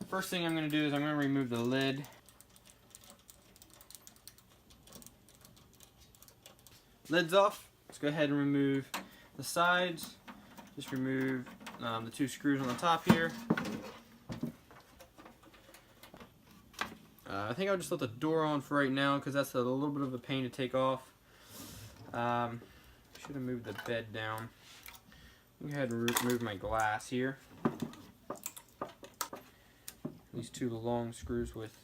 first thing I'm going to do is I'm going to remove the lid. Lid's off. Let's go ahead and remove the sides. Just remove the 2 screws on the top here. I think I'll just let the door on for right now because that's a little bit of a pain to take off. Should have moved the bed down. Go ahead and remove my glass here. These 2 long screws with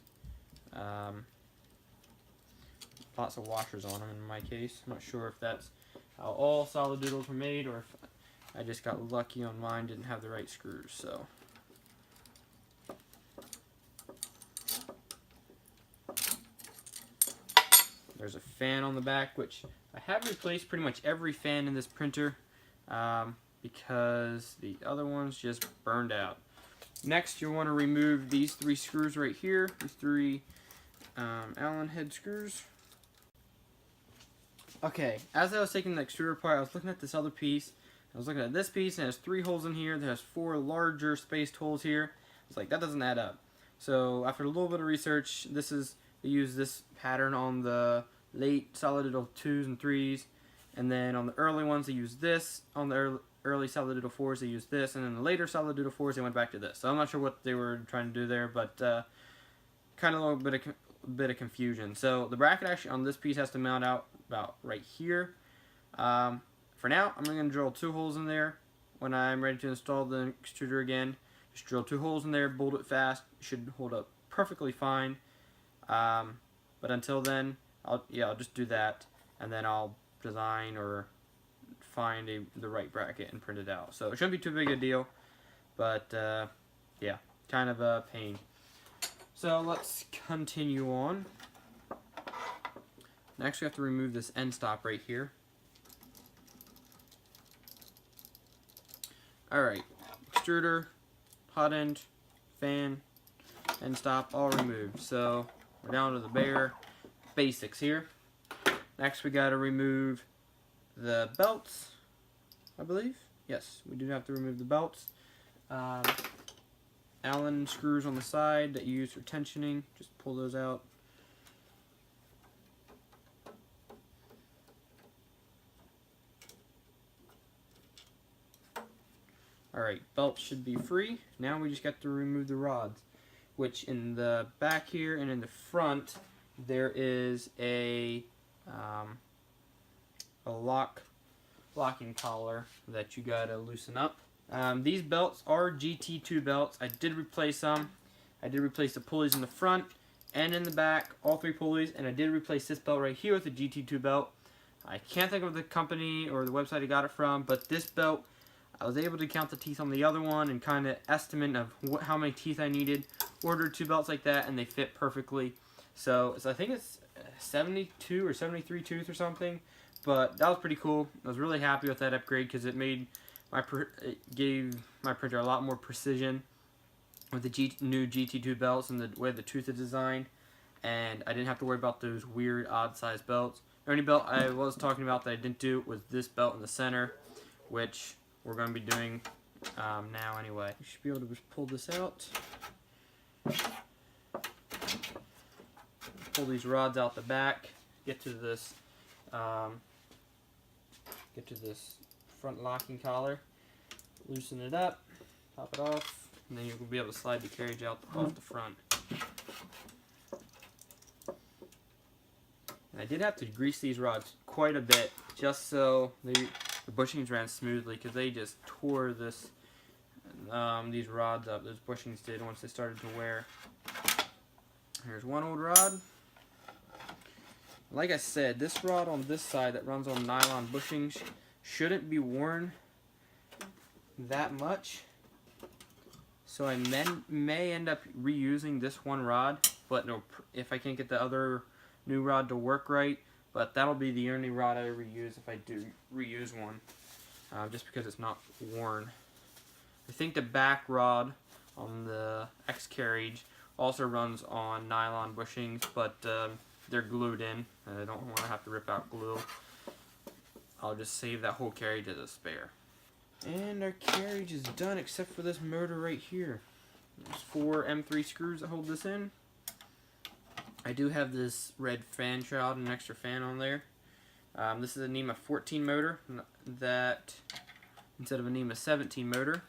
lots of washers on them in my case. I'm not sure if that's how all Solidoodles were made or if I just got lucky on mine, didn't have the right screws. So there's a fan on the back, which I have replaced pretty much every fan in this printer because the other ones just burned out. Next, you'll want to remove these 3 screws right here, these 3 Allen head screws. Okay, as I was taking the extruder apart, I was looking at this other piece. I was looking at this piece, and it has 3 holes in here. There's 4 larger spaced holes here. I was like, that doesn't add up. So after a little bit of research, they use this pattern on the late Solidoodle 2s and 3s, and then on the early ones they use this. On the early Solidoodle 4s they use this, and then the later Solidoodle 4s they went back to this. So I'm not sure what they were trying to do there, but kind of a little bit of confusion. So the bracket actually on this piece has to mount out about right here. For now, I'm going to drill 2 holes in there. When I'm ready to install the extruder again, just drill 2 holes in there, bolt it fast. It should hold up perfectly fine. But until then, I'll just do that, and then I'll design or find the right bracket and print it out. So it shouldn't be too big a deal, but yeah, kind of a pain. So let's continue on. Next, we have to remove this end stop right here. Alright, extruder, hot end, fan, end stop, all removed. So we're down to the bare basics here. Next, we got to remove the belts, I believe. Yes, we do have to remove the belts. Allen screws on the side that you use for tensioning, just pull those out. Alright, belts should be free. Now we just got to remove the rods, which in the back here and in the front there is a locking collar that you gotta loosen up. These belts are GT2 belts. I did replace some. I did replace the pulleys in the front and in the back, all 3 pulleys, and I did replace this belt right here with a GT2 belt. I can't think of the company or the website I got it from, but this belt, I was able to count the teeth on the other one and kind of estimate of how many teeth I needed. Ordered 2 belts like that, and they fit perfectly. So I think it's 72 or 73 tooth or something, but that was pretty cool. I was really happy with that upgrade because it gave my printer a lot more precision with the new GT2 belts and the way the tooth is designed, and I didn't have to worry about those weird odd size belts. The only belt I was talking about that I didn't do was this belt in the center, which we're going to be doing now anyway. You should be able to just pull this out. Pull these rods out the back. Get to this front locking collar. Loosen it up. Pop it off, and then you'll be able to slide the carriage out off the front. And I did have to grease these rods quite a bit just so the bushings ran smoothly, because they just tore these rods up. Those bushings did once they started to wear. Here's one old rod. Like I said, this rod on this side that runs on nylon bushings shouldn't be worn that much. So I may end up reusing this one rod, but no, if I can't get the other new rod to work right. But that'll be the only rod I reuse if I do reuse one, just because it's not worn. I think the back rod on the X carriage also runs on nylon bushings, but they're glued in, and I don't want to have to rip out glue. I'll just save that whole carriage as a spare. And our carriage is done except for this motor right here. There's 4 M3 screws that hold this in. I do have this red fan shroud and an extra fan on there. This is a NEMA 14 motor that instead of a NEMA 17 motor,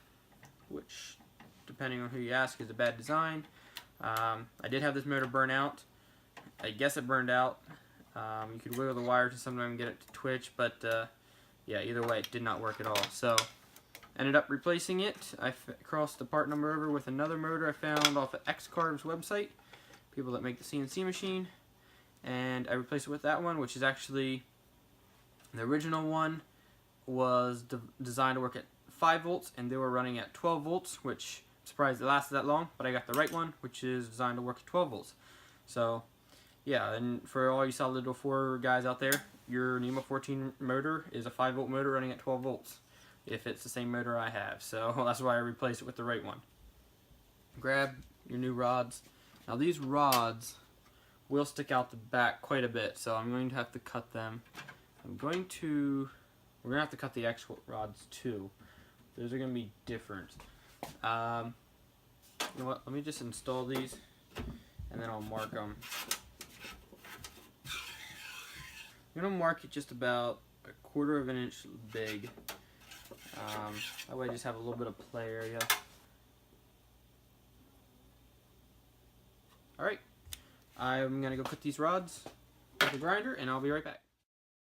which depending on who you ask is a bad design. I did have this motor burn out. I guess it burned out. You could wiggle the wire to sometimes get it to twitch, but yeah, either way it did not work at all. So ended up replacing it. I crossed the part number over with another motor I found off of X-Carve's website, people that make the CNC machine, and I replaced it with that one, which is actually the original one was designed to work at 5 volts and they were running at 12 volts, which I'm surprised it lasted that long, but I got the right one, which is designed to work at 12 volts. So yeah, and for all you Solidoodle 4 guys out there, your NEMA 14 motor is a 5 volt motor running at 12 volts if it's the same motor I have. So that's why I replaced it with the right one. Grab your new rods. Now these rods will stick out the back quite a bit, so I'm going to have to cut them. We're going to have to cut the actual rods too. Those are going to be different. You know what, let me just install these and then I'll mark them. I'm going to mark it just about 1/4 of an inch big. That way I just have a little bit of play area. Alright, I'm going to go cut these rods with the grinder and I'll be right back.